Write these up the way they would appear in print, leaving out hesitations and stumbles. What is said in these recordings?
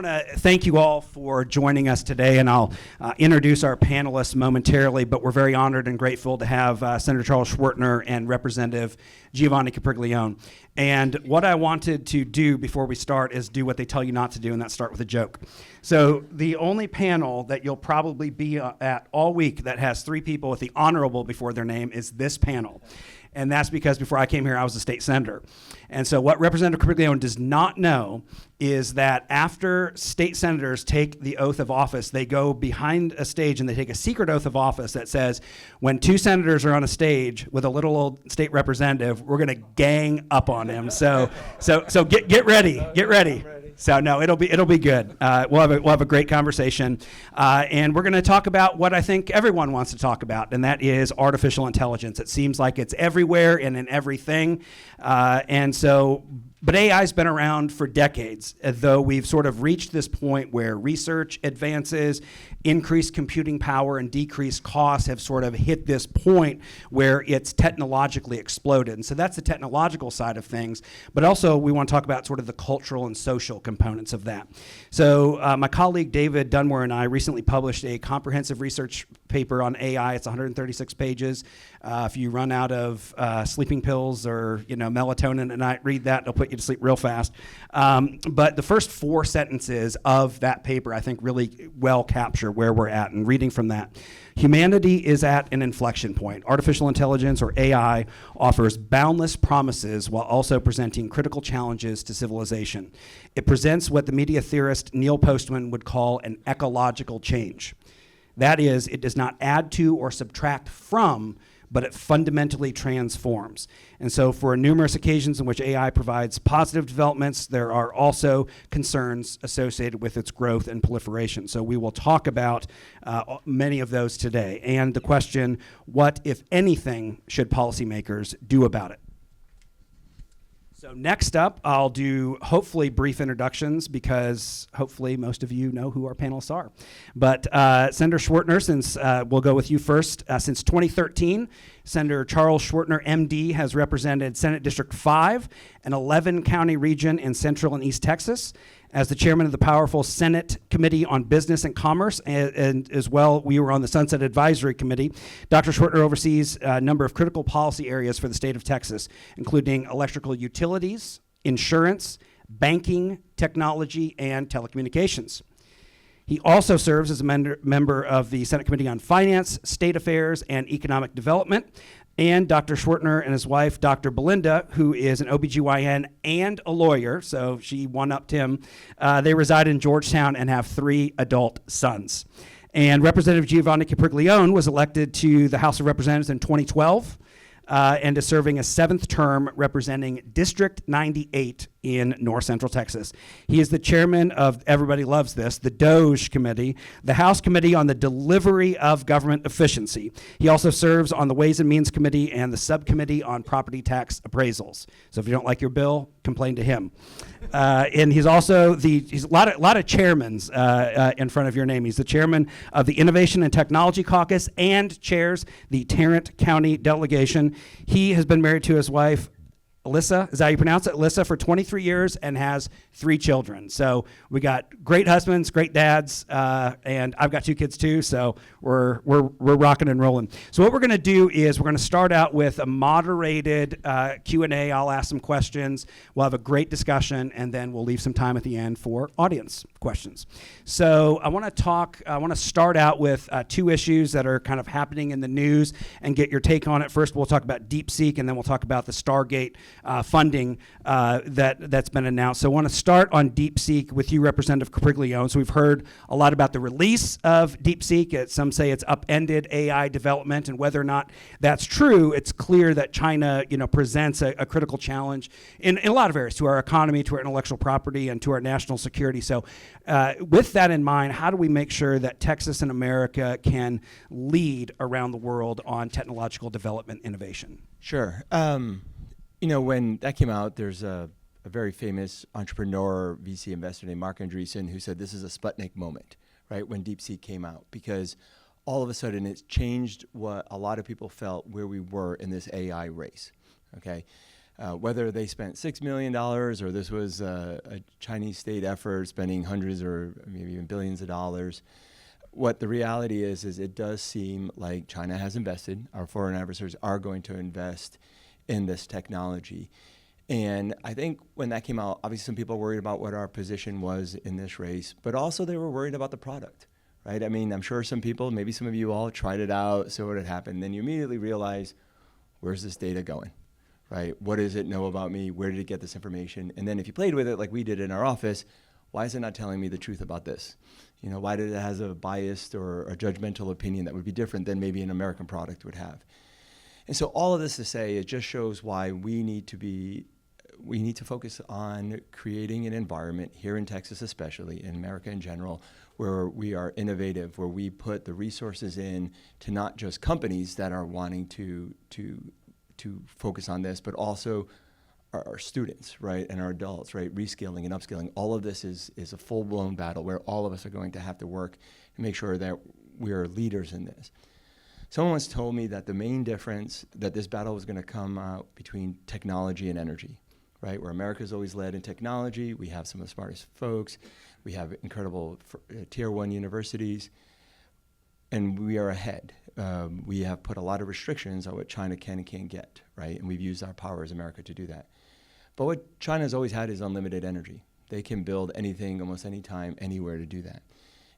want to thank you all for joining us today, and I'll introduce our panelists momentarily, but we're very honored and grateful to have Senator Charles Schwertner and Representative Giovanni Capriglione. And what I wanted to do before we start is do what they tell you not to do, and that's start with a joke. So the only panel that you'll probably be at all week that has 3 people with the honorable before their name is this panel. And that's because before I came here, I was a state senator. And so what Representative Capriglione does not know is that after state senators take the oath of office, they go behind a stage and they take a secret oath of office that says, when 2 senators are on a stage with a little old state representative, we're going to gang up on him. So get ready, get ready. So no, it'll be good. We'll have a great conversation, and we're going to talk about what I think everyone wants to talk about, and that is artificial intelligence. It seems like it's everywhere and in everything, but AI's been around for decades, though we've sort of reached this point where research advances, increased computing power, and decreased costs have sort of hit this point where it's technologically exploded. And so that's the technological side of things, but also we want to talk about sort of the cultural and social components of that. So my colleague David Dunmore and I recently published a comprehensive research paper on AI. It's 136 pages. If you run out of sleeping pills or melatonin at night, read that. It'll put you to sleep real fast. But the first 4 sentences of that paper, I think, really well capture where we're at. And reading from that, humanity is at an inflection point. Artificial intelligence, or AI, offers boundless promises while also presenting critical challenges to civilization. It presents what the media theorist Neil Postman would call an ecological change. That is, it does not add to or subtract from, but it fundamentally transforms. And so for numerous occasions in which AI provides positive developments, there are also concerns associated with its growth and proliferation. So we will talk about many of those today. And the question, what, if anything, should policymakers do about it? So next up, I'll do hopefully brief introductions because hopefully most of you know who our panelists are. But Senator Schwertner, since we'll go with you first, since 2013, Senator Charles Schwertner, MD, has represented Senate District 5, an 11-county region in Central and East Texas. As the chairman of the powerful Senate Committee on Business and Commerce, and as well, we were on the Sunset Advisory Committee. Dr. Schwertner oversees a number of critical policy areas for the state of Texas, including electrical utilities, insurance, banking, technology, and telecommunications. He also serves as a member of the Senate Committee on Finance, State Affairs, and Economic Development. And Dr. Schwertner and his wife, Dr. Belinda, who is an OBGYN and a lawyer, so she one-upped him. They reside in Georgetown and have 3 adult sons. And Representative Giovanni Capriglione was elected to the House of Representatives in 2012 and is serving a 7th term representing District 98 in North Central Texas. He is the chairman of, everybody loves this, the DOGE Committee, the House Committee on the Delivery of Government Efficiency. He also serves on the Ways and Means Committee and the Subcommittee on Property Tax Appraisals. So if you don't like your bill, complain to him. And he's also he's a lot of chairmans in front of your name. He's the chairman of the Innovation and Technology Caucus and chairs the Tarrant County Delegation. He has been married to his wife, Alyssa, is that how you pronounce it? Alyssa, for 23 years and has 3 children. So we got great husbands, great dads, and I've got 2 kids too, so we're rocking and rolling. So what we're going to do is we're going to start out with a moderated Q&A. I'll ask some questions. We'll have a great discussion, and then we'll leave some time at the end for audience questions. So I want to start out with 2 issues that are kind of happening in the news and get your take on it. First, we'll talk about DeepSeek, and then we'll talk about the Stargate funding that's been announced. So I want to start on DeepSeek with you, Representative Capriglione. So we've heard a lot about the release of DeepSeek. Some say it's upended AI development, and whether or not that's true, it's clear that China, presents a critical challenge in a lot of areas to our economy, to our intellectual property, and to our national security. So with that in mind, how do we make sure that Texas and America can lead around the world on technological development innovation? Sure. When that came out, there's a very famous entrepreneur, VC investor named Mark Andreessen, who said this is a Sputnik moment, right, when DeepSeek came out, because all of a sudden it's changed what a lot of people felt where we were in this AI race, okay? Whether they spent $6 million or this was a Chinese state effort spending hundreds or maybe even billions of dollars, what the reality is it does seem like China has invested. Our foreign adversaries are going to invest in this technology. And I think when that came out, obviously some people were worried about what our position was in this race, but also they were worried about the product, right? I mean, I'm sure some people, maybe some of you all tried it out, saw what had happened. Then you immediately realize, where's this data going, right? What does it know about me? Where did it get this information? And then if you played with it like we did in our office, why is it not telling me the truth about this? You know, why did it has a biased or a judgmental opinion that would be different than maybe an American product would have? And so all of this to say, it just shows why we need to focus on creating an environment here in Texas, especially in America in general, where we are innovative, where we put the resources in to not just companies that are wanting to focus on this, but also our students, right, and our adults, right, reskilling and upskilling. All of this is a full-blown battle where all of us are going to have to work to make sure that we are leaders in this. Someone once told me that the main difference, that this battle was going to come out between technology and energy, right? Where America's always led in technology, we have some of the smartest folks, we have incredible tier 1 universities, and we are ahead. We have put a lot of restrictions on what China can and can't get, right? And we've used our power as America to do that. But what China's always had is unlimited energy. They can build anything, almost any time, anywhere to do that.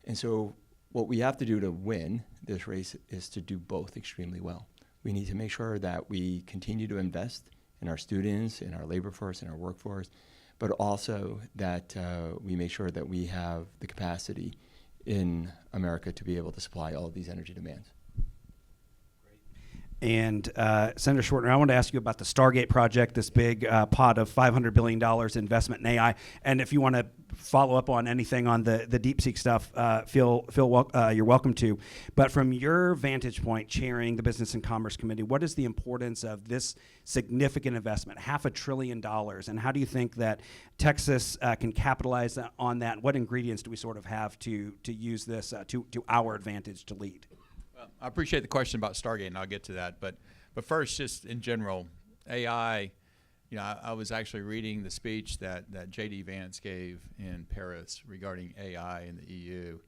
And so what we have to do to win this race is to do both extremely well. We need to make sure that we continue to invest in our students, in our labor force, in our workforce, but also that we make sure that we have the capacity in America to be able to supply all of these energy demands. And Senator Schwertner, I want to ask you about the Stargate project, this big pot of $500 billion investment in AI. And if you want to follow up on anything on the DeepSeek stuff, you're welcome to. But from your vantage point, chairing the Business and Commerce Committee, what is the importance of this significant investment, $500 billion? And how do you think that Texas can capitalize on that? And what ingredients do we sort of have to use this to our advantage to lead? I appreciate the question about Stargate, and I'll get to that. But first, just in general, AI, you know, I was actually reading the speech that J.D. Vance gave in Paris regarding AI in the EU.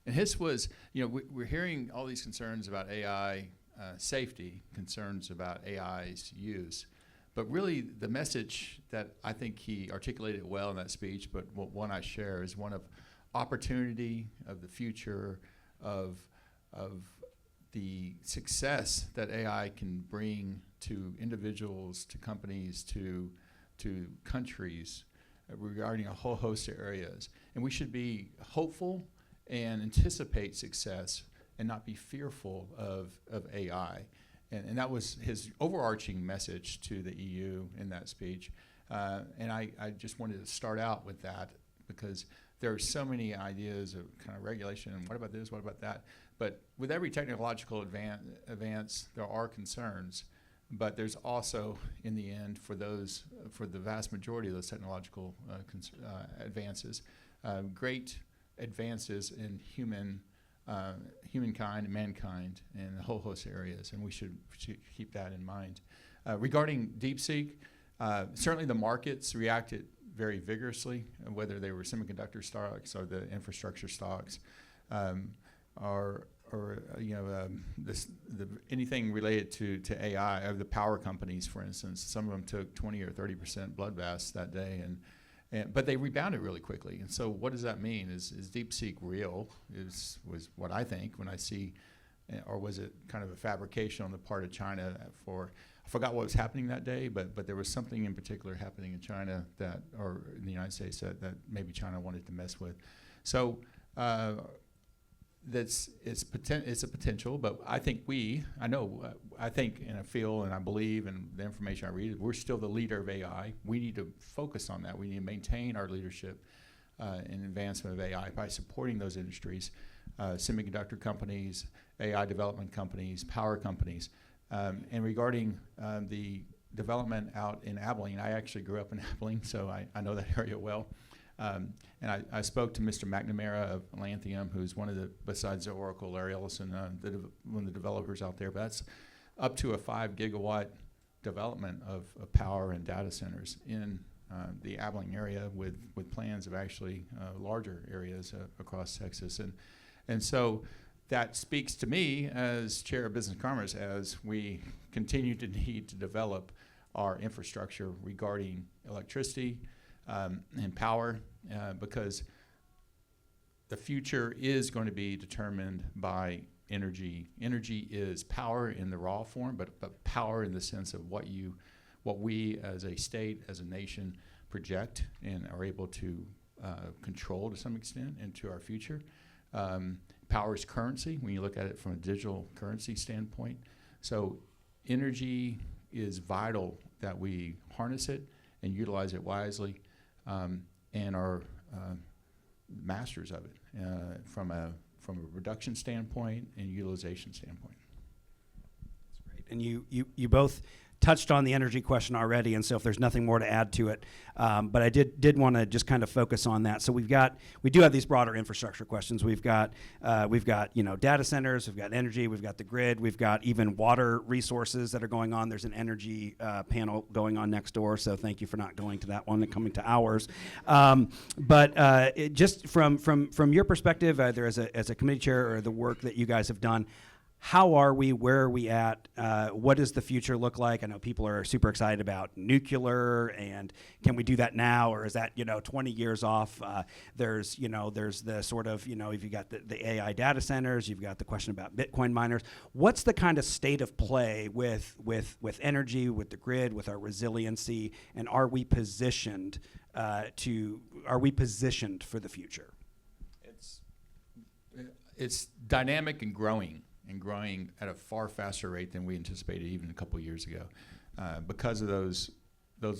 And his was, you know, we're hearing all these concerns about AI safety, concerns about AI's use. But really, the message that I think he articulated well in that speech, but one I share, is one of opportunity, of the future, of the success that AI can bring to individuals, to companies, to countries regarding a whole host of areas. And we should be hopeful and anticipate success and not be fearful of AI. And that was his overarching message to the EU in that speech. And I just wanted to start out with that because there are so many ideas of kind of regulation and what about this, what about that? But with every technological advance, there are concerns. But there's also, in the end, for the vast majority of those technological advances, great advances in humankind and mankind in a whole host of areas, and we should keep that in mind. Regarding DeepSeek, certainly the markets reacted very vigorously, whether they were semiconductor stocks or the infrastructure stocks, anything related to AI, or the power companies, for instance. Some of them took 20 or 30% bloodbaths that day, but they rebounded really quickly. And so, what does that mean? Is DeepSeek real? Was what I think when I see, or was it kind of a fabrication on the part of China? I forgot what was happening that day, but there was something in particular happening in China or in the United States that maybe China wanted to mess with. So. It's a potential, but I think I think and I feel and I believe, and the information I read, we're still the leader of AI. We need to focus on that. We need to maintain our leadership in advancement of AI by supporting those industries, semiconductor companies, AI development companies, power companies. And regarding the development out in Abilene, I actually grew up in Abilene, so I know that area well. And I spoke to Mr. McNamara of Lanthium, who's one of the, besides Oracle, Larry Ellison, one of the developers out there. But that's up to a 5 gigawatt development of power and data centers in the Abilene area with plans of actually larger areas across Texas. And so that speaks to me as Chair of Business and Commerce as we continue to need to develop our infrastructure regarding electricity and power because the future is going to be determined by energy. Energy is power in the raw form, but power in the sense of what we as a state, as a nation, project and are able to control to some extent into our future. Power is currency when you look at it from a digital currency standpoint. So energy is vital that we harness it and utilize it wisely and are masters of it from a reduction standpoint and utilization standpoint. That's great. And you both touched on the energy question already, and so if there's nothing more to add to it, but I did want to just kind of focus on that. So we do have these broader infrastructure questions. We've got data centers, we've got energy, we've got the grid, we've got even water resources that are going on. There's an energy panel going on next door, so thank you for not going to that one and coming to ours. But just from your perspective, either as a committee chair or the work that you guys have done, how are we? Where are we at? What does the future look like? I know people are super excited about nuclear, and can we do that now, or is that 20 years off? There's the sort of if you got the AI data centers, you've got the question about Bitcoin miners. What's the kind of state of play with energy, with the grid, with our resiliency, and are we positioned for the future? It's dynamic and growing at a far faster rate than we anticipated even a couple of years ago. Because of those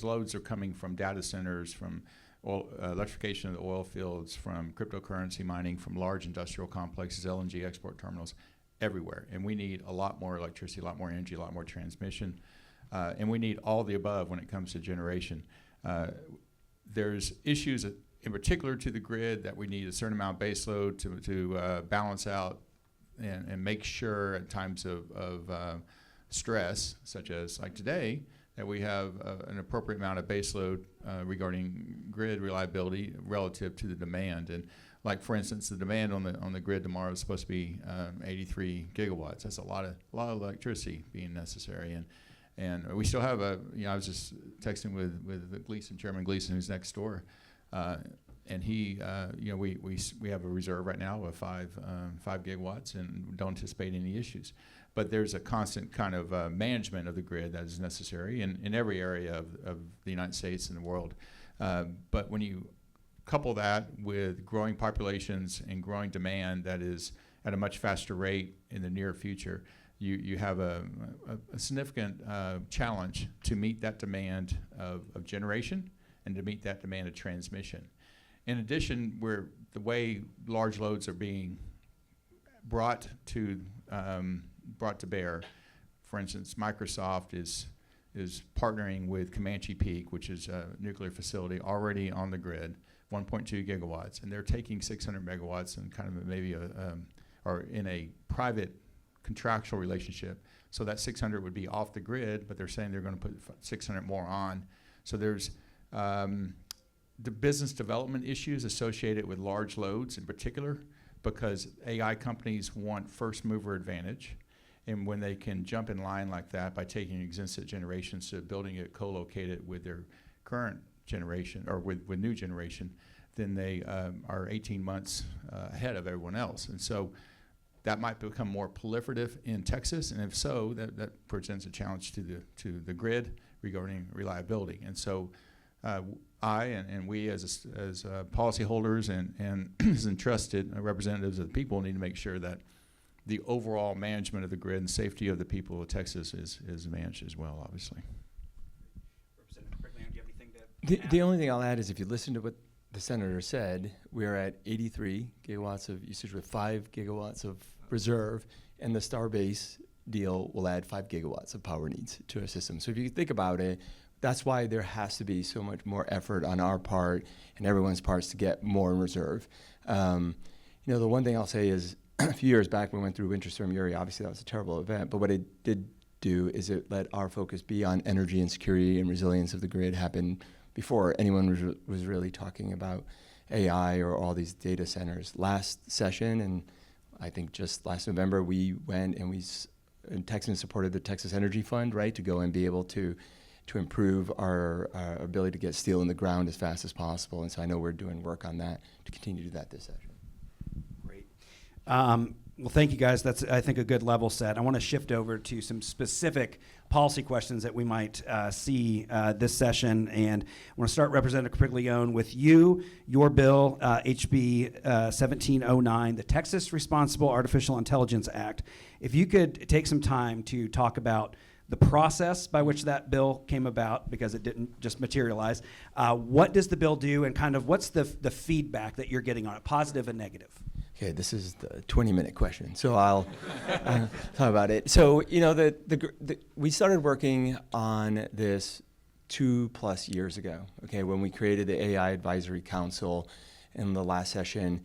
loads are coming from data centers, from electrification of the oil fields, from cryptocurrency mining, from large industrial complexes, LNG export terminals, everywhere. And we need a lot more electricity, a lot more energy, a lot more transmission. And we need all the above when it comes to generation. There's issues in particular to the grid that we need a certain amount of base load to balance out and make sure at times of stress, such as like today, that we have an appropriate amount of base load regarding grid reliability relative to the demand. And like, for instance, the demand on the grid tomorrow is supposed to be 83 gigawatts. That's a lot of electricity being necessary. And we still have I was just texting with Gleason, Chairman Gleason, who's next door. And he, we have a reserve right now of 5 gigawatts and don't anticipate any issues. But there's a constant kind of management of the grid that is necessary in every area of the United States and the world. But when you couple that with growing populations and growing demand that is at a much faster rate in the near future, you have a significant challenge to meet that demand of generation and to meet that demand of transmission. In addition, the way large loads are being brought to bear, for instance, Microsoft is partnering with Comanche Peak, which is a nuclear facility already on the grid, 1.2 gigawatts, and they're taking 600 megawatts and kind of maybe or in a private contractual relationship. So that 600 would be off the grid, but they're saying they're going to put 600 more on. So there's the business development issues associated with large loads in particular, because AI companies want first mover advantage. And when they can jump in line like that by taking existing generations to building it co-located with their current generation or with new generation, then they are 18 months ahead of everyone else. And so that might become more proliferative in Texas, and if so, that presents a challenge to the grid regarding reliability. And so I and we as policyholders and as entrusted representatives of the people need to make sure that the overall management of the grid and safety of the people of Texas is managed as well, obviously. Representative Capriglione, do you have anything to The only thing I'll add is if you listen to what the senator said, we're at 83 gigawatts of usage with 5 gigawatts of reserve, and the Starbase deal will add 5 gigawatts of power needs to our system. So if you think about it, that's why there has to be so much more effort on our part and everyone's parts to get more in reserve. The one thing I'll say is a few years back we went through Winter Storm Uri. Obviously that was a terrible event, but what it did do is it let our focus be on energy and security and resilience of the grid happen before anyone was really talking about AI or all these data centers. Last session, and I think just last November, we went and Texans supported the Texas Energy Fund, right, to go and be able to improve our ability to get steel in the ground as fast as possible. And so I know we're doing work on that to continue to do that this session. Great. Well, thank you, guys. That's, I think, a good level set. I want to shift over to some specific policy questions that we might see this session. And I want to start, Representative Capriglione, with you. Your bill, HB 1709, the Texas Responsible Artificial Intelligence Act. If you could take some time to talk about the process by which that bill came about, because it didn't just materialize. What does the bill do, and kind of what's the feedback that you're getting on it, positive and negative? Okay, this is the 20-minute question, so I'll talk about it. So, you know, we started working on this 2+ years ago, okay, when we created the AI Advisory Council in the last session.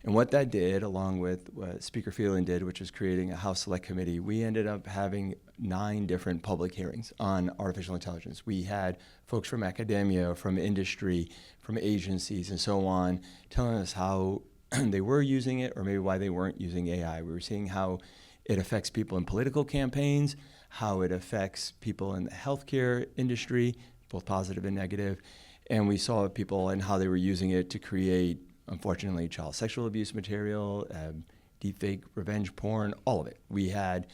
And what that did, along with what Speaker Phelan did, which was creating a House Select Committee, we ended up having 9 different public hearings on artificial intelligence. We had folks from academia, from industry, from agencies, and so on, telling us how they were using it, or maybe why they weren't using AI. We were seeing how it affects people in political campaigns, how it affects people in the healthcare industry, both positive and negative. And we saw people and how they were using it to create, unfortunately, child sexual abuse material, deepfake revenge porn, all of it. We had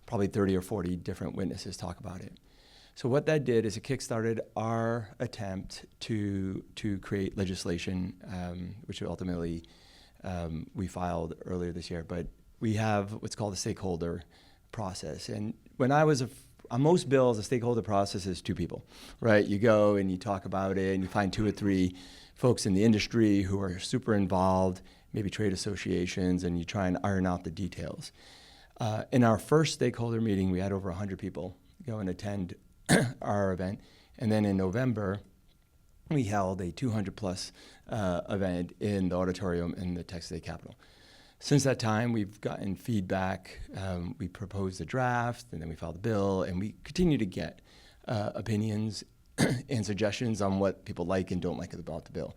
probably 30 or 40 different witnesses talk about it. So what that did is it kickstarted our attempt to create legislation, which ultimately we filed earlier this year. But we have what's called a stakeholder process. And when I was on most bills, the stakeholder process is 2 people, right? You go and you talk about it, and you find 2 or 3 folks in the industry who are super involved, maybe trade associations, and you try and iron out the details. In our first stakeholder meeting, we had over 100 people go and attend our event. And then in November, we held a 200+ event in the auditorium in the Texas State Capitol. Since that time, we've gotten feedback. We proposed a draft, and then we filed a bill, and we continue to get opinions and suggestions on what people like and don't like about the bill.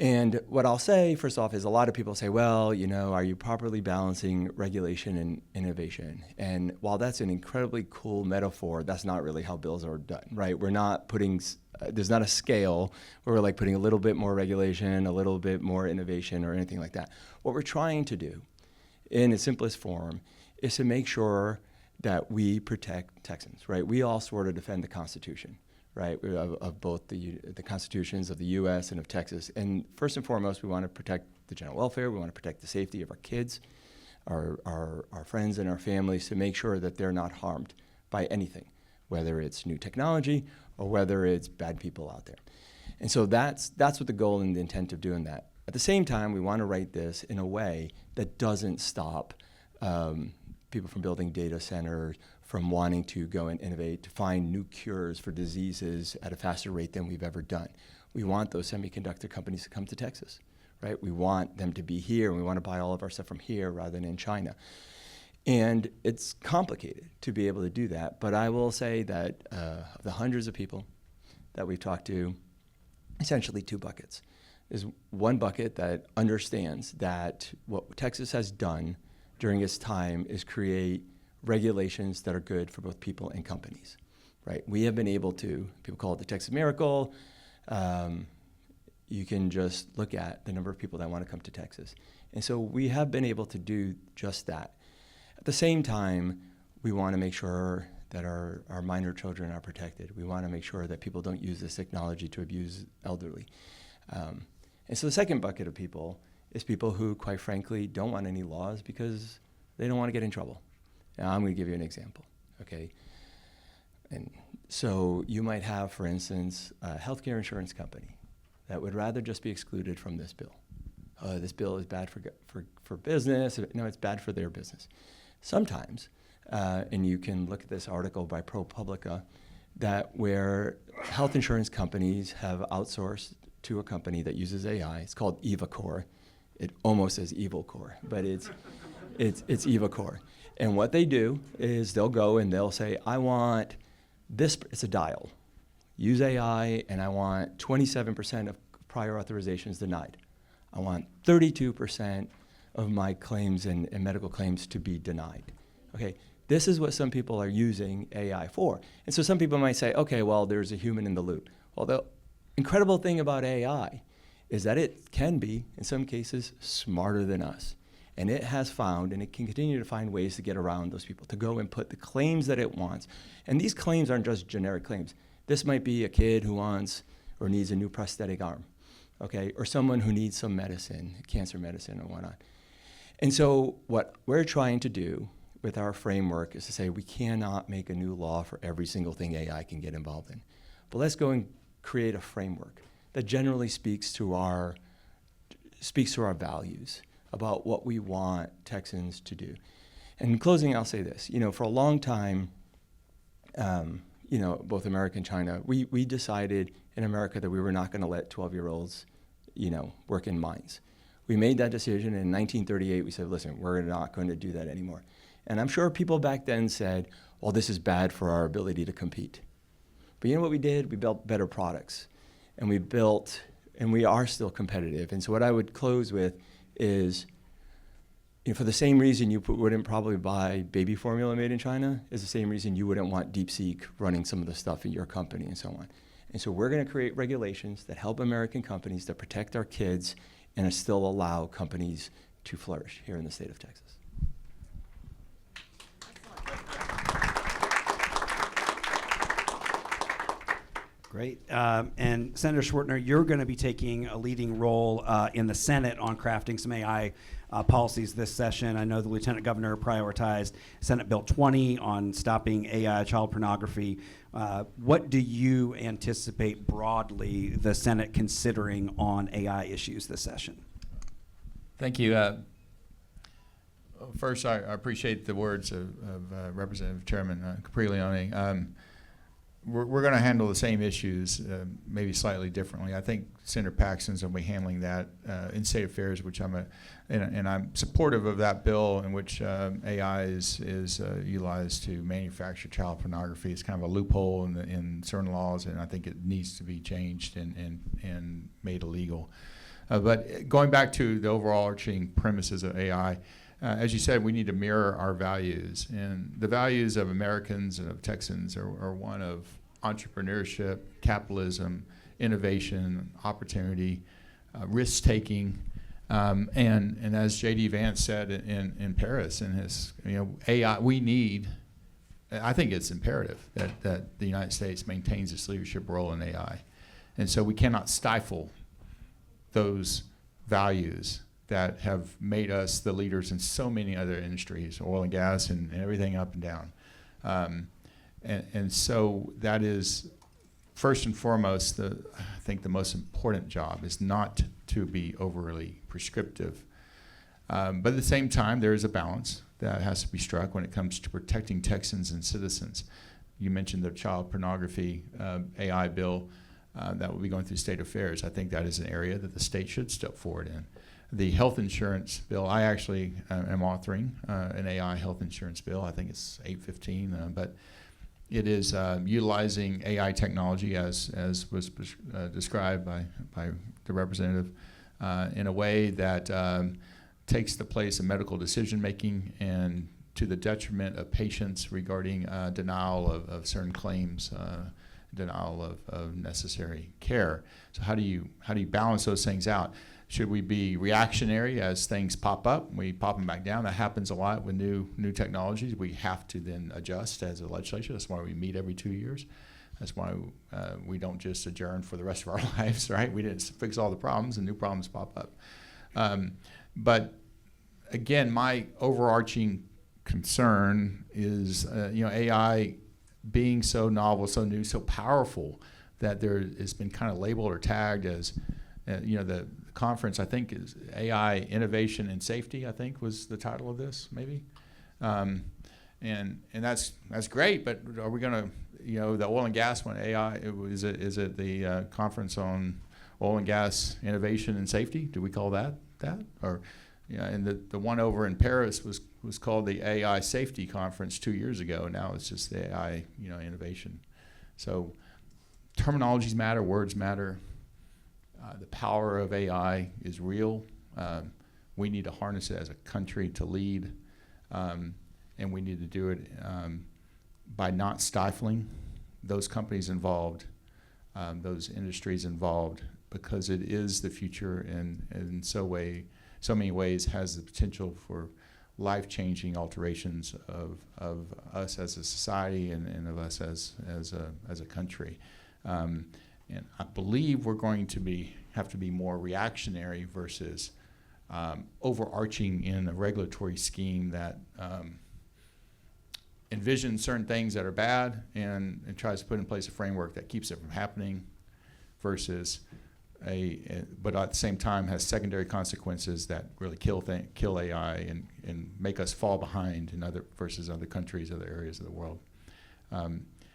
And what I'll say, first off, is a lot of people say, well, you know, are you properly balancing regulation and innovation? And while that's an incredibly cool metaphor, that's not really how bills are done, right? We're not putting, there's not a scale where we're like putting a little bit more regulation, a little bit more innovation, or anything like that. What we're trying to do, in its simplest form, is to make sure that we protect Texans, right? We all sort of defend the Constitution, right, of both the constitutions of the U.S. and of Texas. And first and foremost, we want to protect the general welfare. We want to protect the safety of our kids, our friends, and our families, to make sure that they're not harmed by anything, whether it's new technology or whether it's bad people out there. And so that's what the goal and the intent of doing that. At the same time, we want to write this in a way that doesn't stop people from building data centers, from wanting to go and innovate, to find new cures for diseases at a faster rate than we've ever done. We want those semiconductor companies to come to Texas, right? We want them to be here, and we want to buy all of our stuff from here rather than in China. And it's complicated to be able to do that, but I will say that of the hundreds of people that we've talked to, essentially 2 buckets. There's one bucket that understands that what Texas has done during its time is create regulations that are good for both people and companies, right? We have been able to, people call it the Texas Miracle. You can just look at the number of people that want to come to Texas. And so we have been able to do just that. At the same time, we want to make sure that our minor children are protected. We want to make sure that people don't use this technology to abuse elderly. And so the second bucket of people is people who, quite frankly, don't want any laws because they don't want to get in trouble. Now, I'm going to give you an example, okay? And so you might have, for instance, a healthcare insurance company that would rather just be excluded from this bill. This bill is bad for business. No, it's bad for their business. Sometimes, and you can look at this article by ProPublica, that where health insurance companies have outsourced to a company that uses AI. It's called EvaCore. It almost says Evil Core, but it's EvaCore. And what they do is they'll go and they'll say, I want this, it's a dial. Use AI, and I want 27% of prior authorizations denied. I want 32% of my claims and medical claims to be denied. Okay, this is what some people are using AI for. And so some people might say, okay, well, there's a human in the loop. Well, the incredible thing about AI is that it can be, in some cases, smarter than us. And it has found, and it can continue to find ways to get around those people, to go and put the claims that it wants. And these claims aren't just generic claims. This might be a kid who wants or needs a new prosthetic arm, okay, or someone who needs some medicine, cancer medicine or whatnot. And so what we're trying to do with our framework is to say we cannot make a new law for every single thing AI can get involved in. But let's go and create a framework that generally speaks to our values about what we want Texans to do. And in closing, I'll say this. For a long time, both America and China, we decided in America that we were not going to let 12-year-olds, work in mines. We made that decision in 1938. We said, listen, we're not going to do that anymore. And I'm sure people back then said, well, this is bad for our ability to compete. But you know what we did? We built better products. And we are still competitive. And so what I would close with is, for the same reason you wouldn't probably buy baby formula made in China is the same reason you wouldn't want DeepSeek running some of the stuff in your company and so on. And so we're going to create regulations that help American companies to protect our kids and still allow companies to flourish here in the state of Texas. Great. And Senator Schwertner, you're going to be taking a leading role in the Senate on crafting some AI policies this session. I know the Lieutenant Governor prioritized Senate Bill 20 on stopping AI child pornography. What do you anticipate broadly the Senate considering on AI issues this session? Thank you. First, I appreciate the words of Representative Chairman Capriglione. We're going to handle the same issues, maybe slightly differently. I think Senator Paxton's going to be handling that in state affairs, which I'm supportive of that bill in which AI is utilized to manufacture child pornography. It's kind of a loophole in certain laws, and I think it needs to be changed and made illegal. But going back to the overarching premises of AI, as you said, we need to mirror our values. And the values of Americans and of Texans are one of entrepreneurship, capitalism, innovation, opportunity, risk-taking. And as J.D. Vance said in Paris, in his AI, I think it's imperative that the United States maintains its leadership role in AI. And so we cannot stifle those values that have made us the leaders in so many other industries, oil and gas and everything up and down. And so that is, first and foremost, I think the most important job is not to be overly prescriptive. But at the same time, there is a balance that has to be struck when it comes to protecting Texans and citizens. You mentioned the child pornography AI bill that will be going through state affairs. I think that is an area that the state should step forward in. The health insurance bill, I actually am authoring an AI health insurance bill. I think it's 815, but it is utilizing AI technology as was described by the representative in a way that takes the place of medical decision making and to the detriment of patients regarding denial of certain claims, denial of necessary care. So how do you balance those things out? Should we be reactionary as things pop up? We pop them back down. That happens a lot with new technologies. We have to then adjust as a legislature. That's why we meet every 2 years. That's why we don't just adjourn for the rest of our lives, right? We didn't fix all the problems, and new problems pop up. But again, my overarching concern is AI being so novel, so new, so powerful that there has been kind of labeled or tagged as the conference, I think, is AI Innovation and Safety, I think was the title of this, maybe. And that's great, but are we going to, the oil and gas one, AI, is it the conference on oil and gas innovation and safety? Do we call that? Or Yeah, and the one over in Paris was called the AI Safety Conference 2 years ago. Now it's just the AI, innovation. So terminologies matter, words matter. The power of AI is real. We need to harness it as a country to lead, and we need to do it by not stifling those companies involved, those industries involved, because it is the future, and in so many ways has the potential for life-changing alterations of us as a society and of us as a country. And I believe we're going to have to be more reactionary versus overarching in a regulatory scheme that envisions certain things that are bad and tries to put in place a framework that keeps it from happening, versus but at the same time has secondary consequences that really kill AI and make us fall behind in versus other countries, other areas of the world.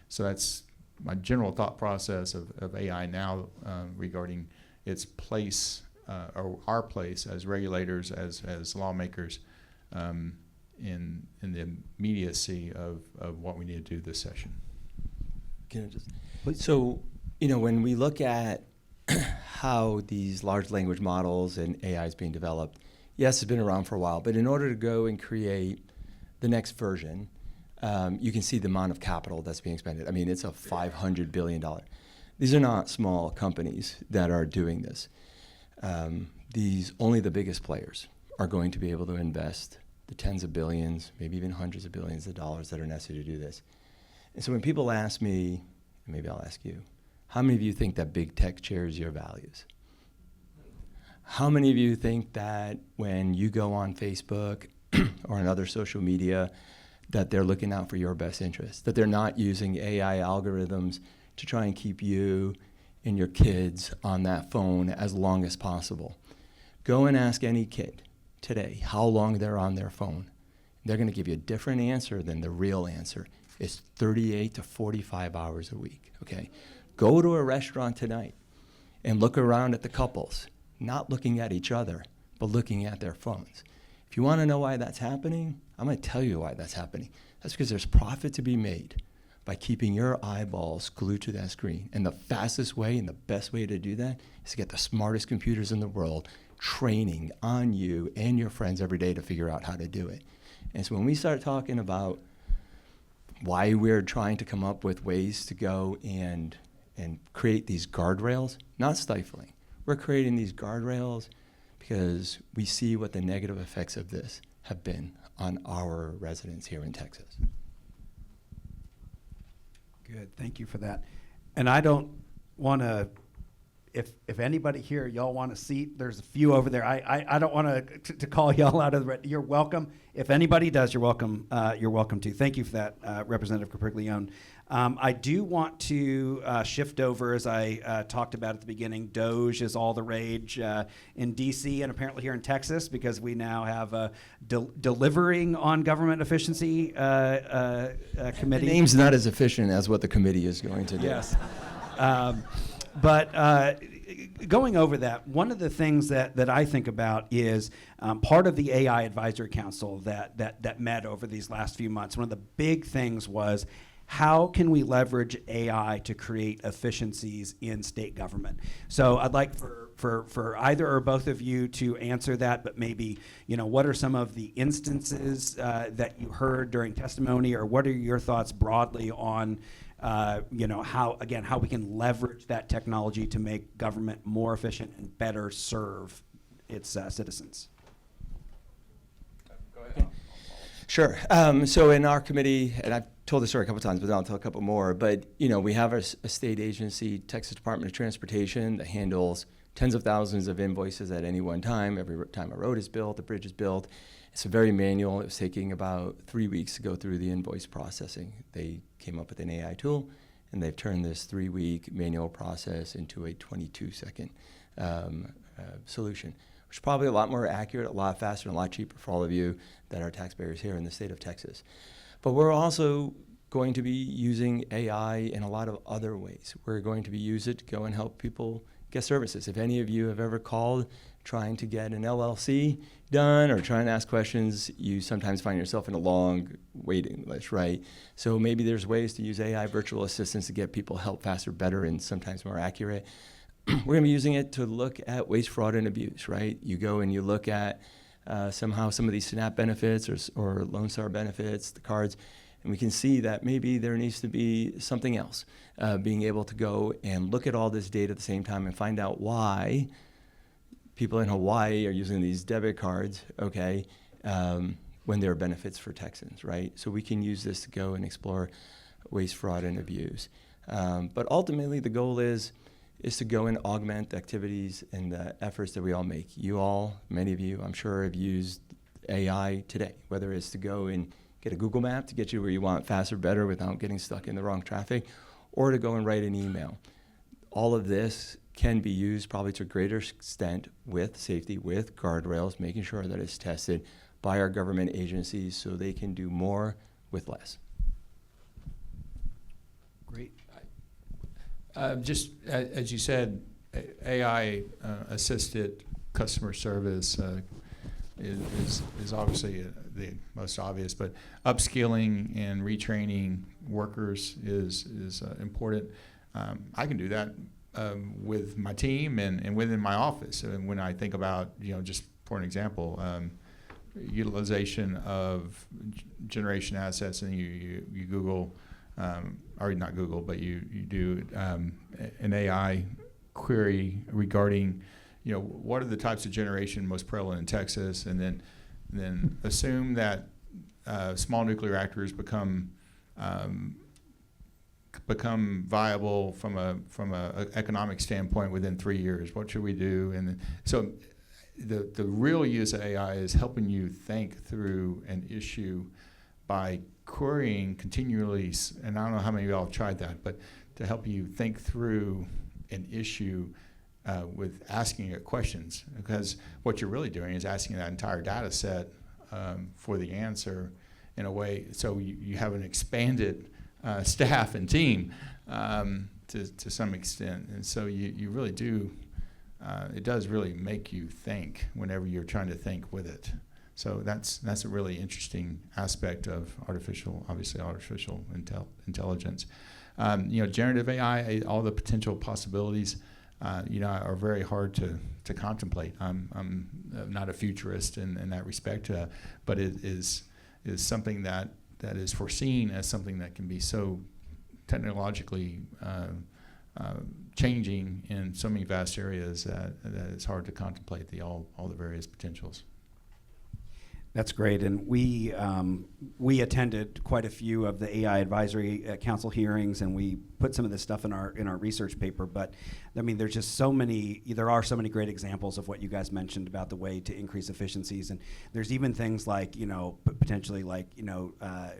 So that's my general thought process of AI now regarding its place, or our place as regulators, as lawmakers, in the immediacy of what we need to do this session. Can I just, so, when we look at how these large language models and AI is being developed, yes, it's been around for a while, but in order to go and create the next version, you can see the amount of capital that's being expended. I mean, it's a $500 billion. These are not small companies that are doing this. Only the biggest players are going to be able to invest the tens of billions, maybe even hundreds of billions of dollars that are necessary to do this. And so when people ask me, and maybe I'll ask you, how many of you think that big tech shares your values? How many of you think that when you go on Facebook or on other social media, that they're looking out for your best interests, that they're not using AI algorithms to try and keep you and your kids on that phone as long as possible? Go and ask any kid today how long they're on their phone. They're going to give you a different answer than the real answer. It's 38 to 45 hours a week, okay? Go to a restaurant tonight and look around at the couples, not looking at each other, but looking at their phones. If you want to know why that's happening, I'm going to tell you why that's happening. That's because there's profit to be made by keeping your eyeballs glued to that screen. And the fastest way and the best way to do that is to get the smartest computers in the world training on you and your friends every day to figure out how to do it. And so when we start talking about why we're trying to come up with ways to go and create these guardrails, not stifling. We're creating these guardrails because we see what the negative effects of this have been on our residents here in Texas. Good, thank you for that. And I don't want to, if anybody here, y'all want a seat, there's a few over there. I don't want to call y'all out of the, you're welcome. If anybody does, you're welcome to. Thank you for that, Representative Capriglione. I do want to shift over, as I talked about at the beginning. Doge is all the rage in D.C. and apparently here in Texas, because we now have a delivering on government efficiency committee. The name's not as efficient as what the committee is going to do. Yes. But going over that, one of the things that I think about is part of the AI Advisory Council that met over these last few months. One of the big things was, how can we leverage AI to create efficiencies in state government? So I'd like for either or both of you to answer that, but maybe, what are some of the instances that you heard during testimony, or what are your thoughts broadly on how we can leverage that technology to make government more efficient and better serve its citizens? Go ahead. Sure. So in our committee, and I've told this story a couple times, but I'll tell a couple more. But we have a state agency, Texas Department of Transportation, that handles tens of thousands of invoices at any one time. Every time a road is built, a bridge is built. It's a very manual. It was taking about 3 weeks to go through the invoice processing. They came up with an AI tool, and they've turned this 3-week manual process into a 22-second solution, which is probably a lot more accurate, a lot faster, and a lot cheaper for all of you that are taxpayers here in the state of Texas. But we're also going to be using AI in a lot of other ways. We're going to be use it to go and help people guest services. If any of you have ever called trying to get an LLC done or trying to ask questions, you sometimes find yourself in a long waiting list, right? So maybe there's ways to use AI virtual assistants to get people help faster, better, and sometimes more accurate. We're going to be using it to look at waste, fraud, and abuse, right? You go and you look at somehow some of these SNAP benefits or Lone Star benefits, the cards, and we can see that maybe there needs to be something else. Being able to go and look at all this data at the same time and find out why people in Hawaii are using these debit cards, okay, when there are benefits for Texans, right? So we can use this to go and explore waste, fraud, and abuse. But ultimately, the goal is to go and augment the activities and the efforts that we all make. You all, many of you, I'm sure, have used AI today, whether it's to go and get a Google map to get you where you want faster, better, without getting stuck in the wrong traffic, or to go and write an email. All of this can be used probably to a greater extent with safety, with guardrails, making sure that it's tested by our government agencies so they can do more with less. Great. Just as you said, AI assisted customer service is obviously the most obvious, but upskilling and retraining workers is important. I can do that with my team and within my office. And when I think about, just for an example, utilization of generation assets, and you Google, or not Google, but you do an AI query regarding, what are the types of generation most prevalent in Texas, and then assume that small nuclear reactors become viable from a economic standpoint within 3 years. What should we do? And so the real use of AI is helping you think through an issue by querying continually, and I don't know how many of y'all have tried that, but to help you think through an issue with asking it questions, because what you're really doing is asking that entire data set for the answer in a way, so you have an expanded staff and team to some extent, and so you really do, it does really make you think whenever you're trying to think with it. So that's a really interesting aspect of artificial intelligence. Generative AI, all the potential possibilities, are very hard to contemplate. I'm not a futurist in that respect, but it is something that is foreseen as something that can be so technologically changing in so many vast areas that it's hard to contemplate all the various potentials. That's great, and we attended quite a few of the AI Advisory Council hearings, and we put some of this stuff in our research paper. But I mean, there are so many great examples of what you guys mentioned about the way to increase efficiencies, and there's even things like potentially like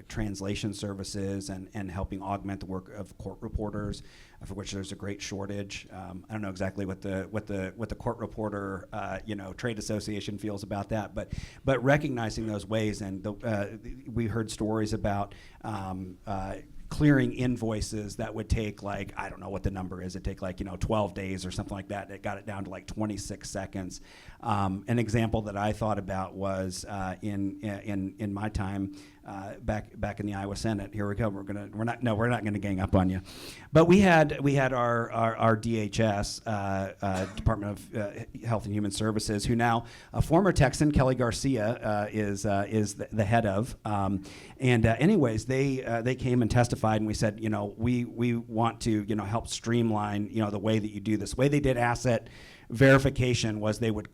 translation services and helping augment the work of court reporters, for which there's a great shortage. I don't know exactly what the court reporter trade association feels about that, but recognizing those ways, and we heard stories about clearing invoices that would take, like, I don't know what the number is, it'd take 12 days or something like that. It got it down to 26 seconds. An example that I thought about was in my time back in the Iowa Senate. Here we go. We're not gonna gang up on you, but we had our DHS Department of Health and Human Services, who now a former Texan, Kelly Garcia, is the head of. Anyways, they came and testified, and we said, we want to help streamline the way that you do this. The way they did asset verification was they would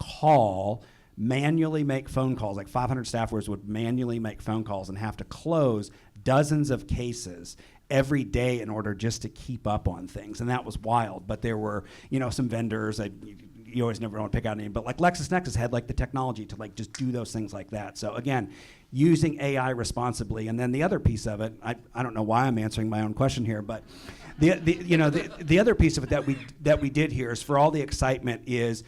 manually make phone calls, like 500 staffers would manually make phone calls and have to close dozens of cases every day in order just to keep up on things, and that was wild. But there were, some vendors, you always never want to pick out any, but like LexisNexis had the technology to just do those things like that. So again, using AI responsibly. And then the other piece of it, I don't know why I'm answering my own question here, but the other piece of it that we did here is, for all the excitement, is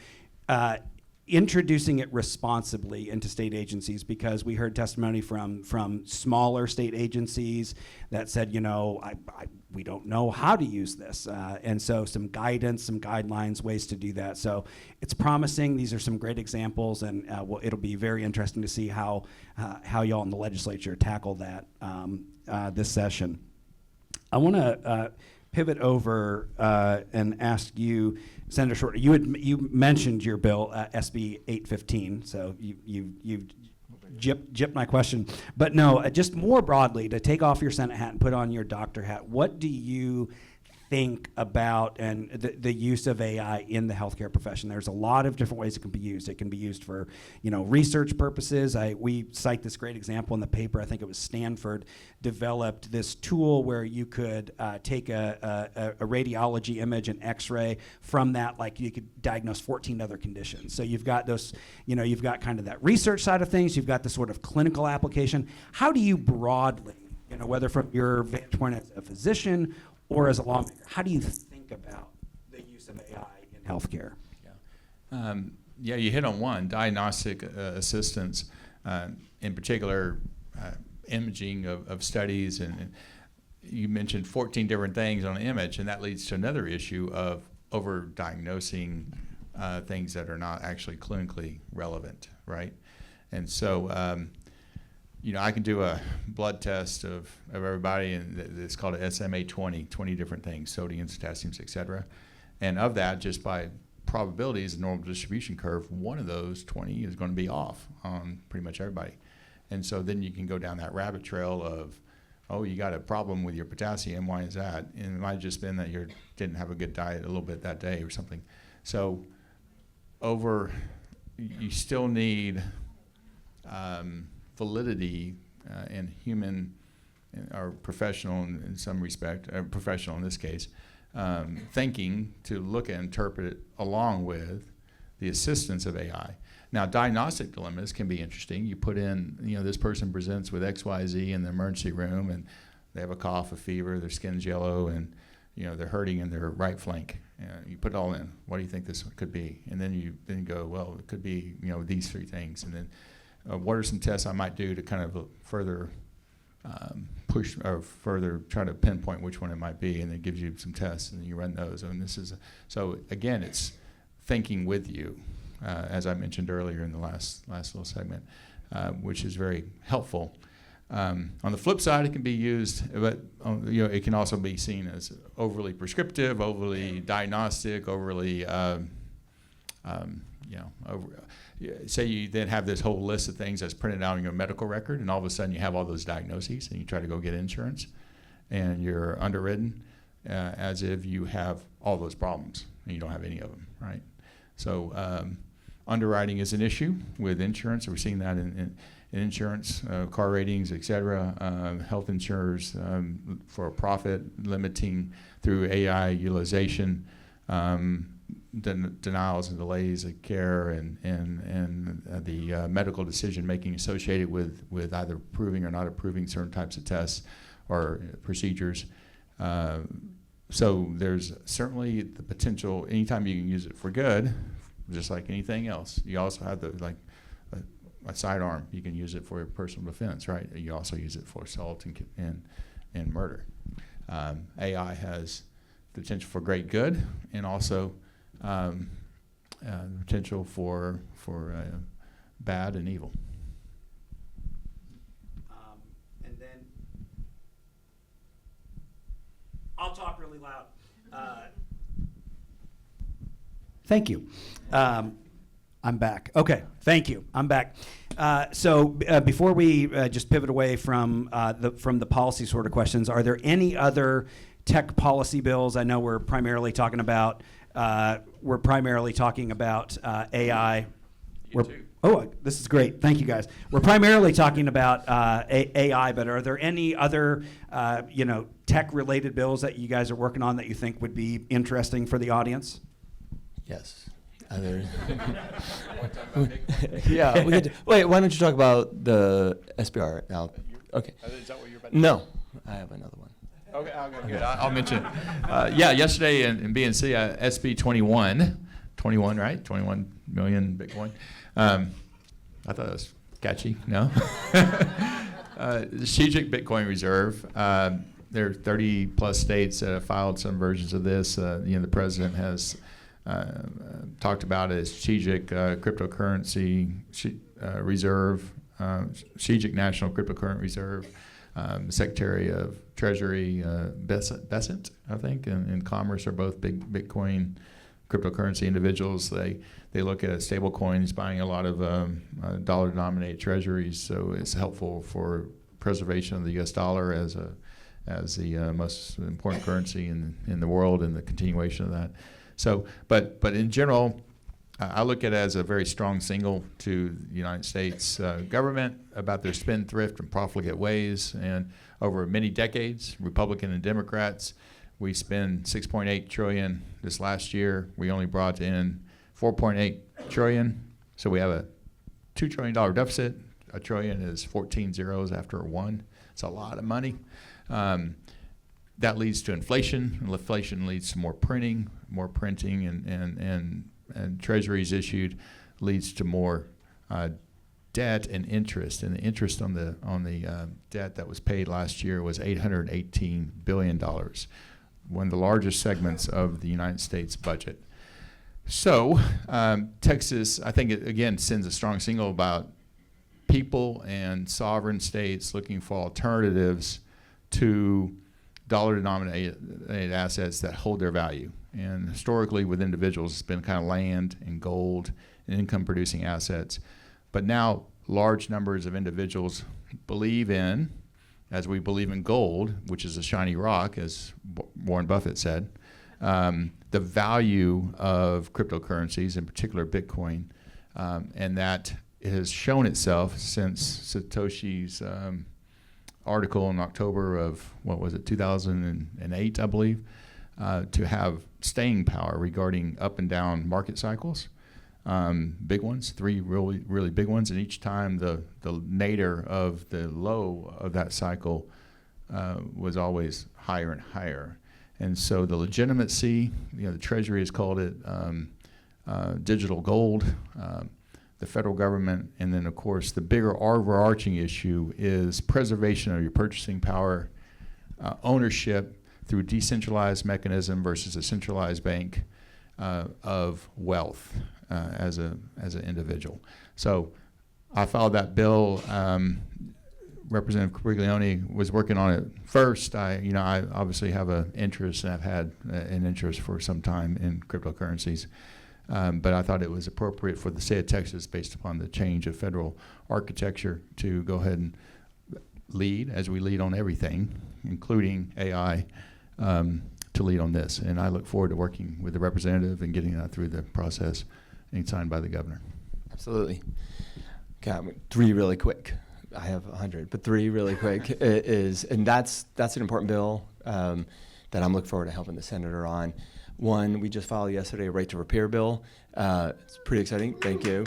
introducing it responsibly into state agencies, because we heard testimony from smaller state agencies that said, we don't know how to use this. And so some guidance, some guidelines, ways to do that. So it's promising. These are some great examples, and it'll be very interesting to see how y'all in the legislature tackle that this session. I want to pivot over and ask you, Senator Schwertner, you mentioned your bill, SB 815, so you gypped my question. But no, just more broadly, to take off your Senate hat and put on your doctor hat, what do you think about and the use of AI in the healthcare profession? There's a lot of different ways it can be used. It can be used for, research purposes. We cite this great example in the paper. I think it was Stanford developed this tool where you could take a radiology image, an X-ray from that, like you could diagnose 14 other conditions. So you've got those, you've got kind of that research side of things. You've got the sort of clinical application. How do you broadly, whether from your vantage point as a physician or as a lawmaker, how do you think about the use of AI in healthcare? Yeah, you hit on one, diagnostic assistance, in particular imaging of studies, and you mentioned 14 different things on an image, and that leads to another issue of over-diagnosing things that are not actually clinically relevant, right? And so I can do a blood test of everybody, and it's called a SMA 20 different things, sodiums, potassiums, et cetera. And of that, just by probabilities, a normal distribution curve, one of those 20 is going to be off on pretty much everybody. And so then you can go down that rabbit trail of, oh, you got a problem with your potassium, why is that? And it might have just been that you didn't have a good diet a little bit that day or something. So you still need validity and human or professional in some respect, professional in this case, thinking to look and interpret it along with the assistance of AI. Now, diagnostic dilemmas can be interesting. You put in, this person presents with XYZ in the emergency room, and they have a cough, a fever, their skin's yellow, and they're hurting in their right flank. You put it all in. What do you think this could be? And then you go, well, it could be these three things, and then what are some tests I might do to kind of further push or further try to pinpoint which one it might be, and it gives you some tests, and you run those. And so again, it's thinking with you, as I mentioned earlier in the last little segment, which is very helpful. On the flip side, it can be used, but it can also be seen as overly prescriptive, overly diagnostic, overly say you then have this whole list of things that's printed out on your medical record, and all of a sudden you have all those diagnoses, and you try to go get insurance, and you're underwritten as if you have all those problems, and you don't have any of them, right? So underwriting is an issue with insurance. We're seeing that in insurance, car ratings, et cetera, health insurers for a profit, limiting through AI utilization, denials and delays of care, and the medical decision making associated with either approving or not approving certain types of tests or procedures. So there's certainly the potential, anytime you can use it for good, just like anything else. You also have a sidearm. You can use it for personal defense, right? You also use it for assault and murder. AI has the potential for great good, and also the potential for bad and evil. And then I'll talk really loud. Thank you. I'm back. Okay, thank you. I'm back. So before we just pivot away from the policy sort of questions, are there any other tech policy bills? I know we're primarily talking about AI. This is great. Thank you, guys. We're primarily talking about AI, but are there any other tech-related bills that you guys are working on that you think would be interesting for the audience? Yes. Yeah. Wait. Why don't you talk about the SBR now? Okay. Is that what you're about to No, I have another one. Okay, good. I'll mention it. Yesterday in BNC, SB 21 21, right? 21 million Bitcoin. I thought that was catchy. No? The strategic Bitcoin reserve. There are 30 plus states that have filed some versions of this. The president has talked about a strategic cryptocurrency reserve, strategic national cryptocurrency reserve. Secretary of Treasury Bessent, I think, and Commerce are both big Bitcoin cryptocurrency individuals. They look at stable coins, buying a lot of dollar-denominated treasuries, so it's helpful for preservation of the U.S. dollar as the most important currency in the world and the continuation of that. So, but in general, I look at it as a very strong signal to the United States government about their spendthrift and profligate ways. And over many decades, Republican and Democrats, we spend $6.8 trillion this last year. We only brought in $4.8 trillion. So we have a $2 trillion deficit. A trillion is 14 zeros after a one. It's a lot of money. That leads to inflation. Inflation leads to more printing and treasuries issued leads to more debt and interest. And the interest on the debt that was paid last year was $818 billion, one of the largest segments of the United States budget. So Texas, I think, it again sends a strong signal about people and sovereign states looking for alternatives to dollar-denominated assets that hold their value. And historically, with individuals, it's been kind of land and gold and income-producing assets. But now, large numbers of individuals believe in, as we believe in gold, which is a shiny rock, as Warren Buffett said, the value of cryptocurrencies, in particular Bitcoin, and that it has shown itself since Satoshi's article in October of, 2008, I believe, to have staying power regarding up and down market cycles. Big ones, 3 really, really big ones, and each time the nadir of the low of that cycle was always higher and higher. And so the legitimacy, the Treasury has called it digital gold, the federal government, and then of course the bigger overarching issue is preservation of your purchasing power, ownership through decentralized mechanism versus a centralized bank of wealth as an individual. So I filed that bill. Representative Capriglione was working on it first. I obviously have an interest, and I've had an interest for some time in cryptocurrencies. But I thought it was appropriate for the state of Texas, based upon the change of federal architecture, to go ahead and lead, as we lead on everything, including AI, to lead on this. And I look forward to working with the representative and getting that through the process and signed by the governor. Absolutely. Okay, 3 really quick. I have 100, but 3 really quick and that's an important bill that I'm looking forward to helping the senator on. One, we just filed yesterday a right to repair bill. It's pretty exciting. Thank you.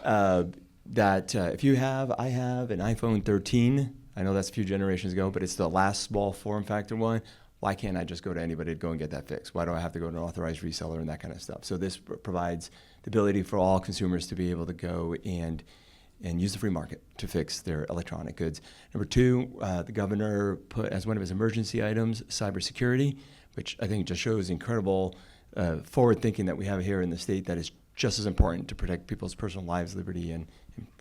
If you have, I have an iPhone 13. I know that's a few generations ago, but it's the last small form factor one. Why can't I just go to anybody to go and get that fixed? Why do I have to go to an authorized reseller and that kind of stuff? So this provides the ability for all consumers to be able to go and use the free market to fix their electronic goods. Number 2, the governor put as one of his emergency items cybersecurity, which I think just shows incredible forward thinking that we have here in the state that is just as important to protect people's personal lives, liberty, and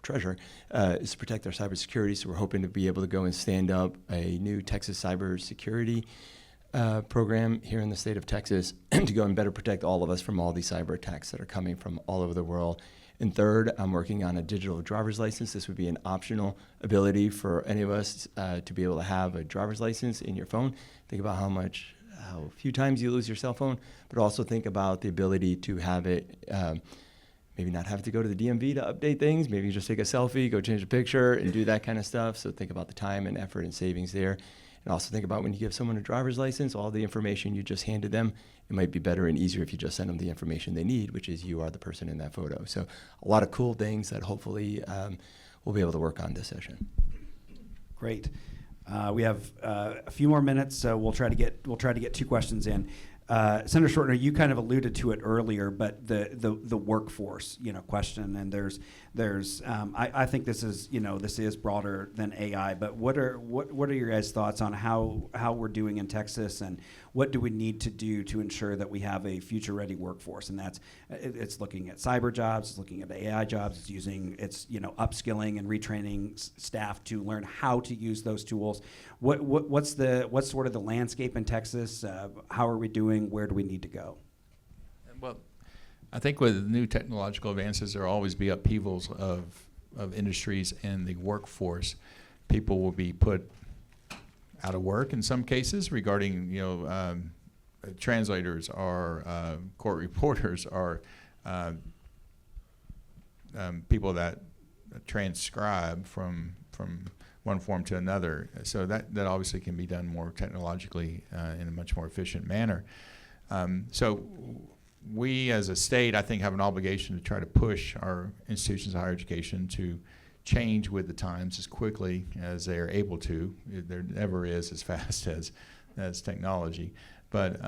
treasure, is to protect their cybersecurity. So we're hoping to be able to go and stand up a new Texas cybersecurity program here in the state of Texas to go and better protect all of us from all these cyber attacks that are coming from all over the world. And third, I'm working on a digital driver's license. This would be an optional ability for any of us to be able to have a driver's license in your phone. Think about how few times you lose your cell phone, but also think about the ability to have it, maybe not have to go to the DMV to update things. Maybe you just take a selfie, go change a picture, and do that kind of stuff. So think about the time and effort and savings there. And also think about when you give someone a driver's license, all the information you just handed them, it might be better and easier if you just send them the information they need, which is you are the person in that photo. So a lot of cool things that hopefully we'll be able to work on this session. Great. We have a few more minutes, so we'll try to get 2 questions in. Senator Schwertner, you kind of alluded to it earlier, but the workforce, question, and I think this is broader than AI, but what are your guys' thoughts on how we're doing in Texas, and what do we need to do to ensure that we have a future-ready workforce? And it's looking at cyber jobs, it's looking at AI jobs, it's upskilling and retraining staff to learn how to use those tools. What's sort of the landscape in Texas? How are we doing? Where do we need to go? Well, I think with new technological advances, there will always be upheavals of industries and the workforce. People will be put out of work in some cases regarding, translators or court reporters or people that transcribe from one form to another. So that obviously can be done more technologically in a much more efficient manner. So we as a state, I think, have an obligation to try to push our institutions of higher education to change with the times as quickly as they are able to. There never is as fast as technology. But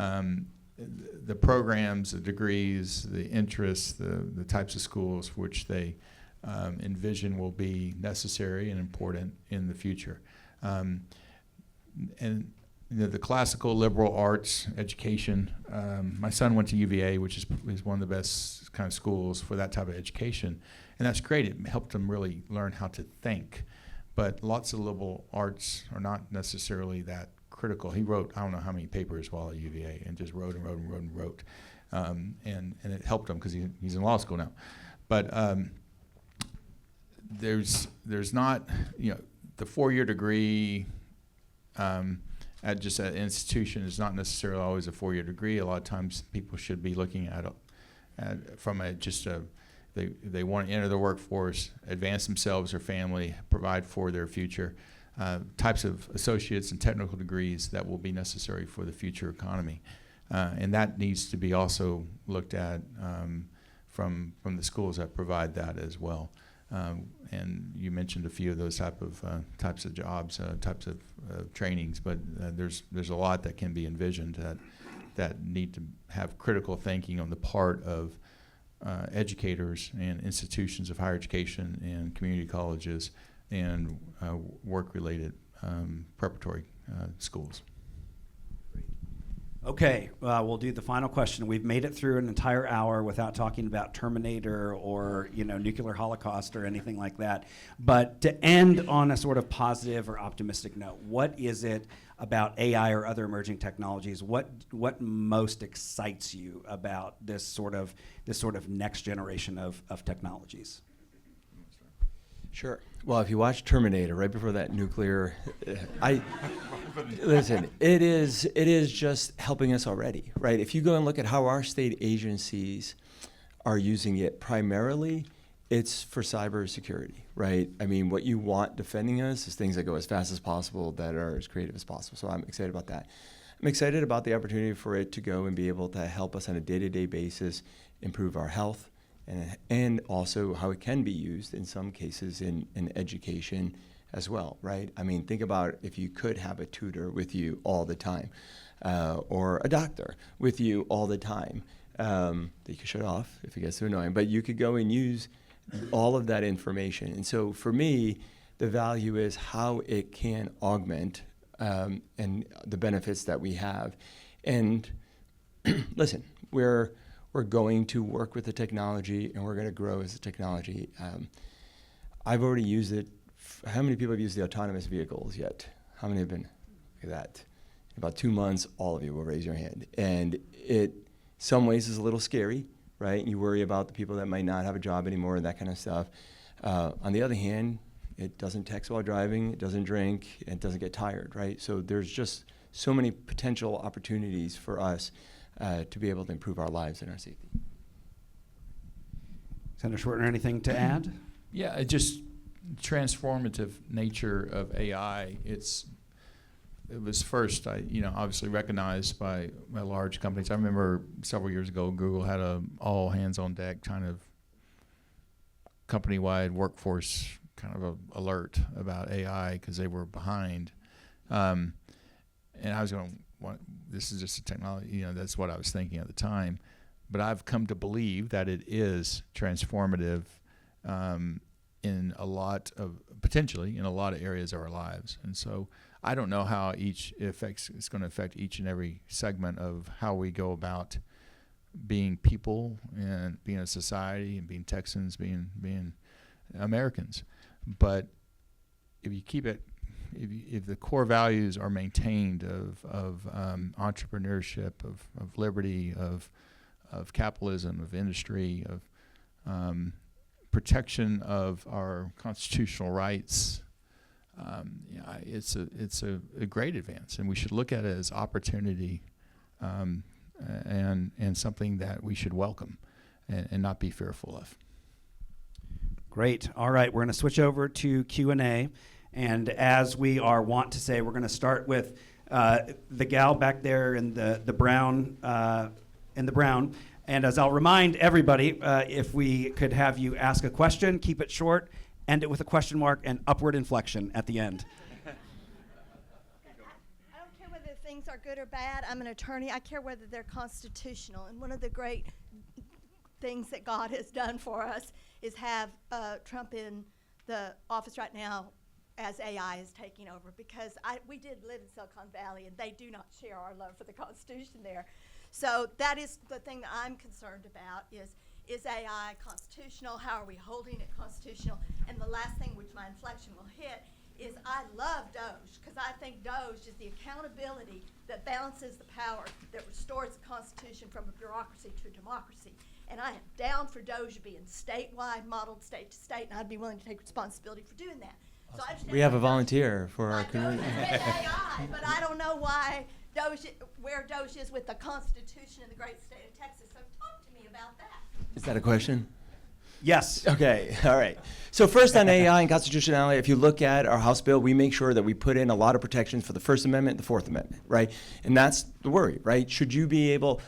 the programs, the degrees, the interests, the types of schools which they envision will be necessary and important in the future. And the classical liberal arts education, my son went to UVA, which is one of the best kind of schools for that type of education. And that's great. It helped him really learn how to think. But lots of liberal arts are not necessarily that critical. He wrote, I don't know how many papers while at UVA, and just wrote and wrote and wrote and wrote. And it helped him because he's in law school now. But there's not, the four-year degree at just an institution is not necessarily always a four-year degree. A lot of times people should be looking at from they want to enter the workforce, advance themselves or family, provide for their future, types of associates and technical degrees that will be necessary for the future economy. And that needs to be also looked at from the schools that provide that as well. And you mentioned a few of those types of jobs, types of trainings, but there's a lot that can be envisioned that need to have critical thinking on the part of educators and institutions of higher education and community colleges and work-related preparatory schools. Okay, we'll do the final question. We've made it through an entire hour without talking about Terminator or nuclear holocaust or anything like that. But to end on a sort of positive or optimistic note, what is it about AI or other emerging technologies? What most excites you about this sort of next generation of technologies? Sure. Well, if you watch Terminator right before that nuclear, listen, it is just helping us already, right? If you go and look at how our state agencies are using it, primarily it's for cybersecurity, right? I mean, what you want defending us is things that go as fast as possible, that are as creative as possible. So I'm excited about that. I'm excited about the opportunity for it to go and be able to help us on a day-to-day basis improve our health, and also how it can be used in some cases in education as well, right? I mean, think about if you could have a tutor with you all the time, or a doctor with you all the time, that you could shut off if it gets too annoying, but you could go and use all of that information. And so for me, the value is how it can augment and the benefits that we have. And listen, we're going to work with the technology, and we're going to grow as a technology. I've already used it. How many people have used the autonomous vehicles yet? How many have been? Look at that. In about 2 months, all of you will raise your hand. And it, some ways, is a little scary, right? You worry about the people that might not have a job anymore and that kind of stuff. On the other hand, it doesn't text while driving, it doesn't drink, it doesn't get tired, right? So there's just so many potential opportunities for us to be able to improve our lives and our safety. Senator Schwertner, anything to add? Yeah, it just transformative nature of AI. It was first, obviously recognized by large companies. I remember several years ago, Google had a all hands on deck kind of company-wide workforce kind of alert about AI because they were behind. And I was going, this is just a technology, that's what I was thinking at the time. But I've come to believe that it is transformative potentially in a lot of areas of our lives. And so I don't know how it's going to affect each and every segment of how we go about being people and being a society and being Texans, being Americans. But if you keep it, if the core values are maintained of entrepreneurship, of liberty, of capitalism, of industry, of protection of our constitutional rights, it's a great advance, and we should look at it as opportunity, and something that we should welcome and not be fearful of. Great. All right, we're going to switch over to Q&A, and as we are wont to say, we're going to start with the gal back there in the brown. And as I'll remind everybody, if we could have you ask a question, keep it short, end it with a question mark and upward inflection at the end. I don't care whether things are good or bad. I'm an attorney. I care whether they're constitutional. And one of the great things that God has done for us is have Trump in the office right now as AI is taking over, because we did live in Silicon Valley, and they do not share our love for the Constitution there. So that is the thing that I'm concerned about is AI constitutional? How are we holding it constitutional? And the last thing, which my inflection will hit, is I love Doge, because I think Doge is the accountability that balances the power, that restores the Constitution from a bureaucracy to a democracy. And I am down for Doge being statewide, modeled state to state, and I'd be willing to take responsibility for doing that. So I understand We have a Doge volunteer for our Doge community. is with AI, but I don't know why where Doge is with the Constitution in the great state of Texas. So talk to me about that. Is that a question? Yes. Okay, all right. So first on AI and constitutionality, if you look at our House bill, we make sure that we put in a lot of protections for the First Amendment and the Fourth Amendment, right? And that's the worry, right? Should you be able,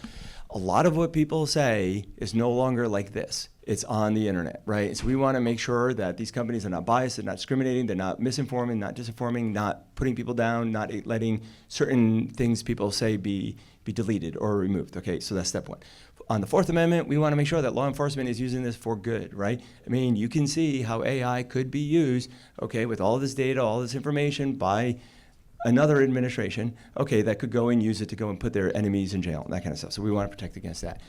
a lot of what people say is no longer like this. It's on the internet, right? So we want to make sure that these companies are not biased, they're not discriminating, they're not misinforming, not disinforming, not putting people down, not letting certain things people say be deleted or removed. Okay, so that's step one. On the Fourth Amendment, we want to make sure that law enforcement is using this for good, right? I mean, you can see how AI could be used, okay, with all this data, all this information by another administration, okay, that could go and use it to go and put their enemies in jail and that kind of stuff. So we want to protect against that.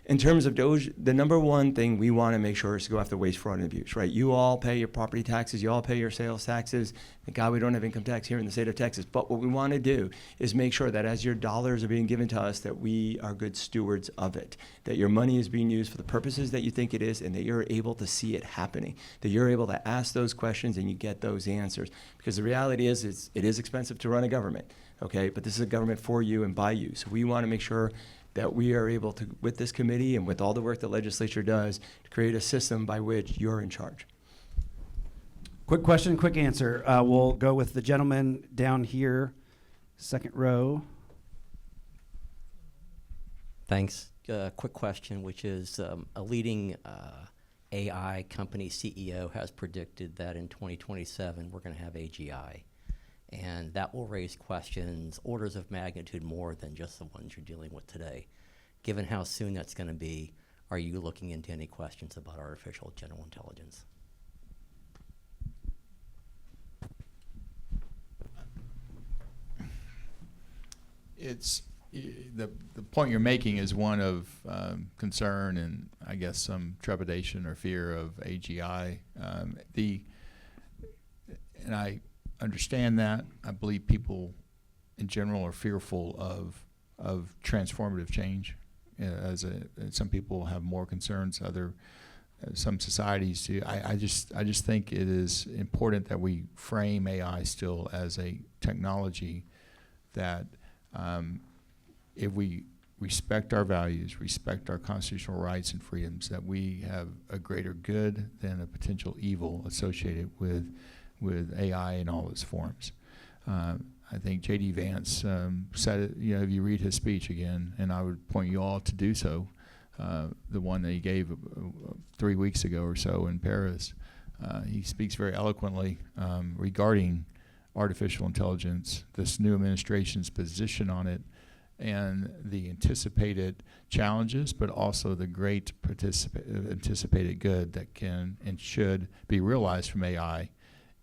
In terms of Doge, the number one thing we want to make sure is to go after waste, fraud, and abuse, right? You all pay your property taxes, you all pay your sales taxes. Thank God we don't have income tax here in the state of Texas. But what we want to do is make sure that as your dollars are being given to us, that we are good stewards of it, that your money is being used for the purposes that you think it is, and that you're able to see it happening, that you're able to ask those questions and you get those answers. Because the reality is it is expensive to run a government, okay? But this is a government for you and by you. So we want to make sure that we are able to, with this committee and with all the work the legislature does, to create a system by which you're in charge. Quick question, quick answer. We'll go with the gentleman down here, second row. Thanks. Quick question, which is a leading AI company CEO has predicted that in 2027 we're going to have AGI. And that will raise questions, orders of magnitude more than just the ones you're dealing with today. Given how soon that's going to be, are you looking into any questions about artificial general intelligence? It's the point you're making is one of concern and I guess some trepidation or fear of AGI. And I understand that. I believe people in general are fearful of transformative change. Some people have more concerns. Some societies do. I just think it is important that we frame AI still as a technology that if we respect our values, respect our constitutional rights and freedoms, that we have a greater good than a potential evil associated with AI in all its forms. I think J.D. Vance said it, if you read his speech again, and I would point you all to do so, the one that he gave 3 weeks ago or so in Paris, he speaks very eloquently regarding artificial intelligence, this new administration's position on it, and the anticipated challenges, but also the great anticipated good that can and should be realized from AI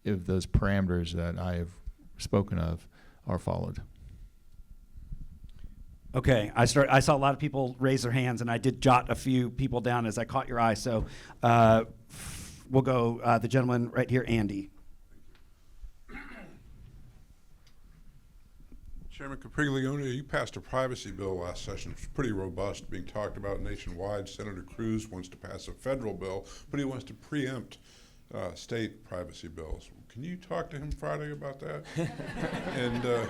if those parameters that I have spoken of are followed. Okay, I saw a lot of people raise their hands, and I did jot a few people down as I caught your eye. So we'll go the gentleman right here, Andy. Chairman Capriglione, you passed a privacy bill last session. It's pretty robust, being talked about nationwide. Senator Cruz wants to pass a federal bill, but he wants to preempt state privacy bills. Can you talk to him Friday about that? And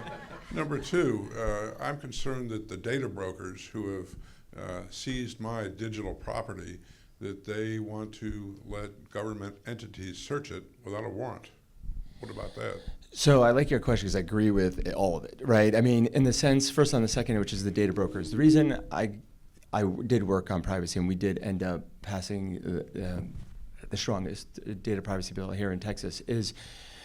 number two, I'm concerned that the data brokers who have seized my digital property, that they want to let government entities search it without a warrant. What about that? So I like your question because I agree with all of it, right? I mean, in the sense, first on the second, which is the data brokers. The reason I did work on privacy, and we did end up passing the strongest data privacy bill here in Texas, is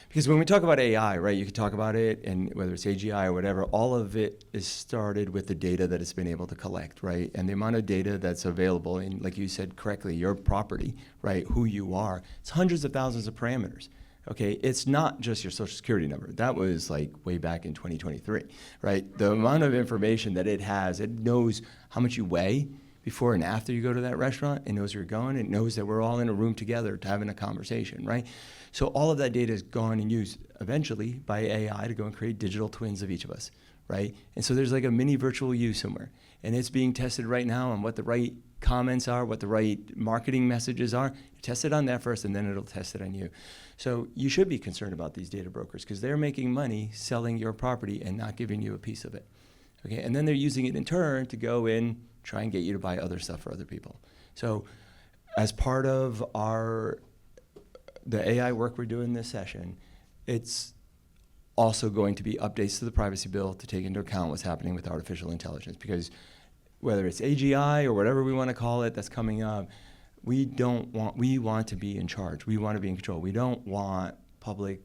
because when we talk about AI, right, you could talk about it, and whether it's AGI or whatever, all of it is started with the data that it's been able to collect, right? And the amount of data that's available, and like you said correctly, your property, right, who you are, it's hundreds of thousands of parameters. Okay, it's not just your social security number. That was like way back in 2023, right? The amount of information that it has, it knows how much you weigh before and after you go to that restaurant. It knows where you're going. It knows that we're all in a room together having a conversation, right? So all of that data is gone and used eventually by AI to go and create digital twins of each of us, right? And so there's like a mini virtual you somewhere. And it's being tested right now on what the right comments are, what the right marketing messages are. You test it on that first, and then it'll test it on you. So you should be concerned about these data brokers because they're making money selling your property and not giving you a piece of it. Okay, and then they're using it in turn to go in, try and get you to buy other stuff for other people. So as part of the AI work we're doing this session, it's also going to be updates to the privacy bill to take into account what's happening with artificial intelligence, because whether it's AGI or whatever we want to call it that's coming up, we want to be in charge. We want to be in control. We don't want publicly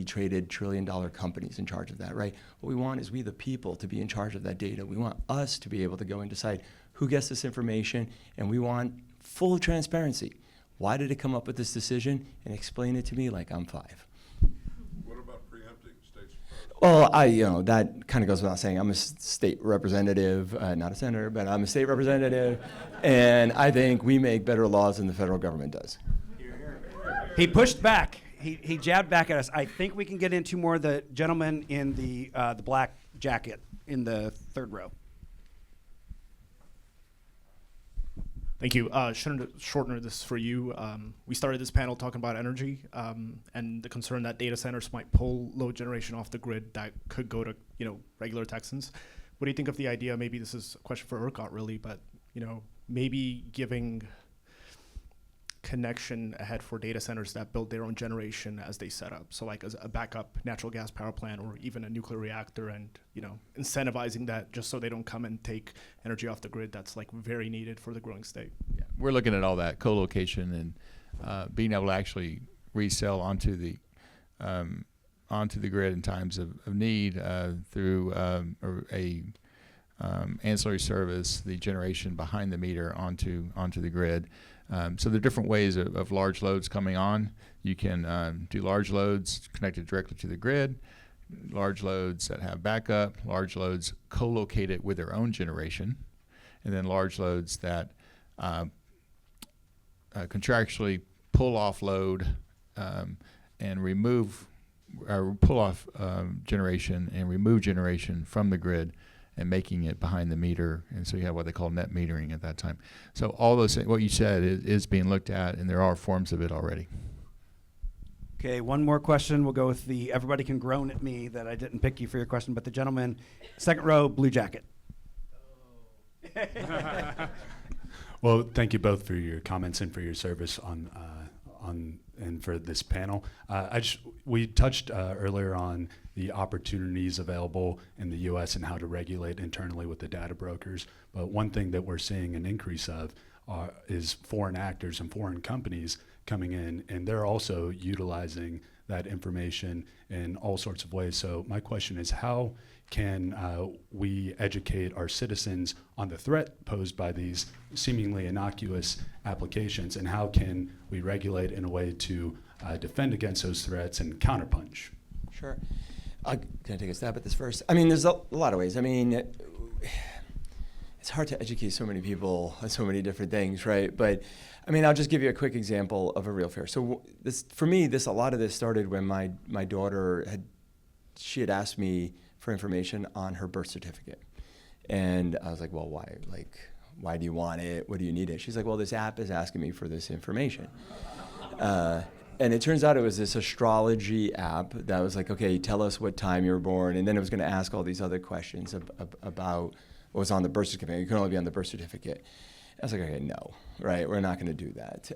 traded trillion-dollar companies in charge of that, right? What we want is we the people to be in charge of that data. We want us to be able to go and decide who gets this information, and we want full transparency. Why did it come up with this decision? And explain it to me like I'm 5. What about preempting states? Well, that kind of goes without saying. I'm a state representative, not a senator, but I'm a state representative, and I think we make better laws than the federal government does. He pushed back. He jabbed back at us. I think we can get into more of the gentleman in the black jacket in the third row. Thank you. Schwertner, this is for you. We started this panel talking about energy and the concern that data centers might pull load generation off the grid that could go to regular Texans. What do you think of the idea? Maybe this is a question for ERCOT, really, but maybe giving connection ahead for data centers that build their own generation as they set up. So like as a backup natural gas power plant or even a nuclear reactor, and incentivizing that just so they don't come and take energy off the grid that's like very needed for the growing state. Yeah, we're looking at all that co-location and being able to actually resell onto the grid in times of need through ancillary service, the generation behind the meter onto the grid. So there are different ways of large loads coming on. You can do large loads connected directly to the grid, large loads that have backup, large loads co-located with their own generation, and then large loads that contractually pull off load and remove, pull off generation and remove generation from the grid and making it behind the meter, and so you have what they call net metering at that time. So all those things, what you said is being looked at, and there are forms of it already. Okay, one more question. We'll go with everybody can groan at me that I didn't pick you for your question, but the gentleman, second row, blue jacket. Well, thank you both for your comments and for your service on and for this panel. We touched earlier on the opportunities available in the U.S. and how to regulate internally with the data brokers. But one thing that we're seeing an increase of is foreign actors and foreign companies coming in, and they're also utilizing that information in all sorts of ways. So my question is, how can we educate our citizens on the threat posed by these seemingly innocuous applications, and how can we regulate in a way to defend against those threats and counterpunch? Sure. Can I take a stab at this first? I mean, there's a lot of ways. I mean, it's hard to educate so many people on so many different things, right? But I mean, I'll just give you a quick example of a real fear. So this, for me, a lot of this started when my daughter had asked me for information on her birth certificate. And I was like, well, why? Like, why do you want it? What do you need it? She's like, well, this app is asking me for this information. And it turns out it was this astrology app that was like, okay, tell us what time you were born. And then it was going to ask all these other questions about what was on the birth certificate. It could only be on the birth certificate. I was like, okay, no, right? We're not going to do that.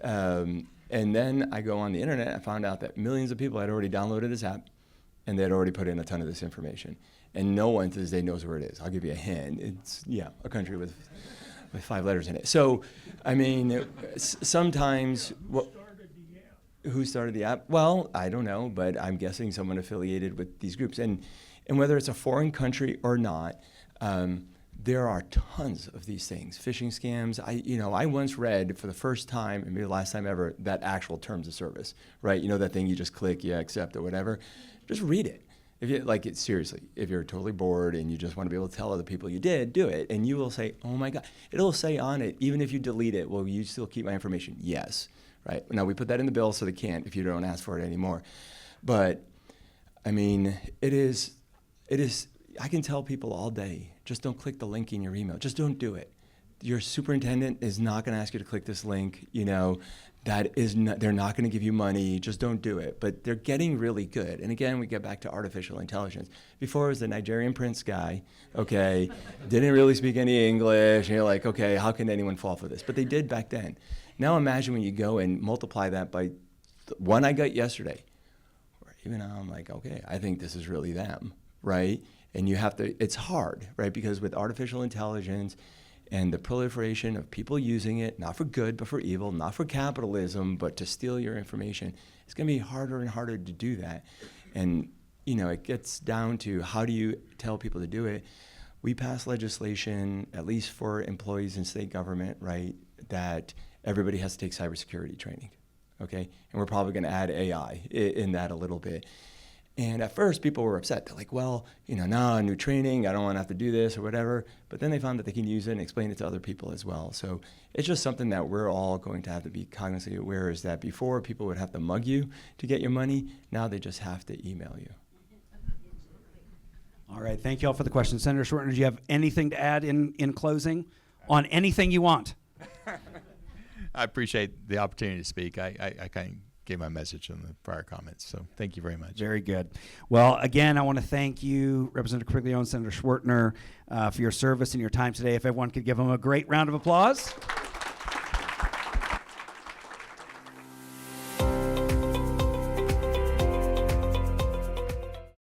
And then I go on the internet. I found out that millions of people had already downloaded this app, and they had already put in a ton of this information. And no one to this day knows where it is. I'll give you a hint. It's, a country with 5 letters in it. So, I mean, sometimes... Who started the app? Well, I don't know, but I'm guessing someone affiliated with these groups. And whether it's a foreign country or not, there are tons of these things. Phishing scams. I once read for the first time, and maybe the last time ever, that actual terms of service, right? You know, that thing you just click, you accept or whatever. Just read it. If you like it seriously, if you're totally bored and you just want to be able to tell other people you did, do it. And you will say, oh my God. It'll say on it, even if you delete it, will you still keep my information? Yes. Right. Now, we put that in the bill so they can't if you don't ask for it anymore. But, I mean, it is, I can tell people all day, just don't click the link in your email. Just don't do it. Your superintendent is not going to ask you to click this link. They're not going to give you money. Just don't do it. But they're getting really good. And again, we get back to artificial intelligence. Before it was the Nigerian prince guy, okay, didn't really speak any English. And you're like, okay, how can anyone fall for this? But they did back then. Now imagine when you go and multiply that by the one I got yesterday. Or even now I'm like, okay, I think this is really them, right? And you have to, it's hard, right? Because with artificial intelligence and the proliferation of people using it, not for good, but for evil, not for capitalism, but to steal your information, it's gonna be harder and harder to do that. And it gets down to how do you tell people to do it? We pass legislation, at least for employees in state government, right, that everybody has to take cybersecurity training, okay? And we're probably gonna add AI in that a little bit. And at first, people were upset. They're like, well, no, new training, I don't wanna have to do this or whatever. But then they found that they can use it and explain it to other people as well. So it's just something that we're all going to have to be cognizantly aware is that before, people would have to mug you to get your money. Now they just have to email you. All right, thank you all for the question. Senator Schwertner, do you have anything to add in closing on anything you want? I appreciate the opportunity to speak. I kind of gave my message in the prior comments, so thank you very much. Very good. Well, again, I want to thank you, Representative Capriglione, Senator Schwertner, for your service and your time today. If everyone could give them a great round of applause.